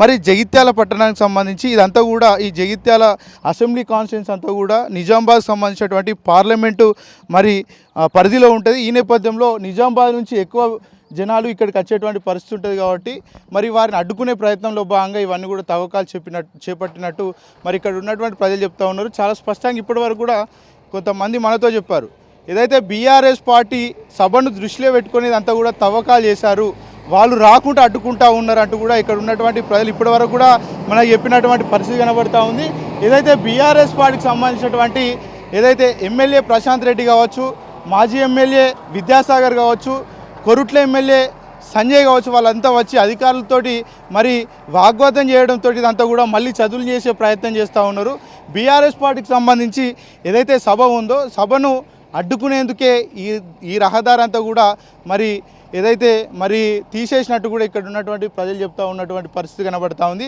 మరి జగిత్యాల పట్టణానికి సంబంధించి ఇదంతా కూడా ఈ జగిత్యాల అసెంబ్లీ కాన్స్టిట్యున్సీ అంతా కూడా నిజామాబాద్ సంబంధించినటువంటి పార్లమెంటు మరి పరిధిలో ఉంటుంది. ఈ నేపథ్యంలో నిజామాబాద్ నుంచి ఎక్కువ జనాలు ఇక్కడికి వచ్చేటువంటి పరిస్థితి ఉంటుంది కాబట్టి మరి వారిని అడ్డుకునే ప్రయత్నంలో భాగంగా ఇవన్నీ కూడా తవ్వకాలు చేపట్టినట్టు మరి ఇక్కడ ఉన్నటువంటి ప్రజలు చెప్తా ఉన్నారు. చాలా స్పష్టంగా ఇప్పటివరకు కూడా కొంతమంది మనతో చెప్పారు, ఏదైతే బీఆర్ఎస్ పార్టీ సభను దృష్టిలో పెట్టుకుని ఇదంతా కూడా తవ్వకాలు చేశారు, వాళ్ళు రాకుండా అడ్డుకుంటా ఉన్నారు అంటూ కూడా ఇక్కడ ఉన్నటువంటి ప్రజలు ఇప్పటివరకు కూడా మనకు చెప్పినటువంటి పరిస్థితి కనబడతా ఉంది. ఏదైతే బీఆర్ఎస్ పార్టీకి సంబంధించినటువంటి ఏదైతే ఎమ్మెల్యే ప్రశాంత్ రెడ్డి కావచ్చు, మాజీ ఎమ్మెల్యే విద్యాసాగర్ కావచ్చు, కొరుట్ల ఎమ్మెల్యే సంజయ్ కావచ్చు, వాళ్ళంతా వచ్చి అధికారులతోటి మరి వాగ్వాదం చేయడంతో ఇదంతా కూడా మళ్ళీ చదువులు చేసే ప్రయత్నం చేస్తూ ఉన్నారు. బీఆర్ఎస్ పార్టీకి సంబంధించి ఏదైతే సభ ఉందో సభను అడ్డుకునేందుకే ఈ రహదారి అంతా కూడా మరి ఏదైతే మరి తీసేసినట్టు కూడా ఇక్కడ ఉన్నటువంటి ప్రజలు చెప్తా ఉన్నటువంటి పరిస్థితి కనబడతా ఉంది.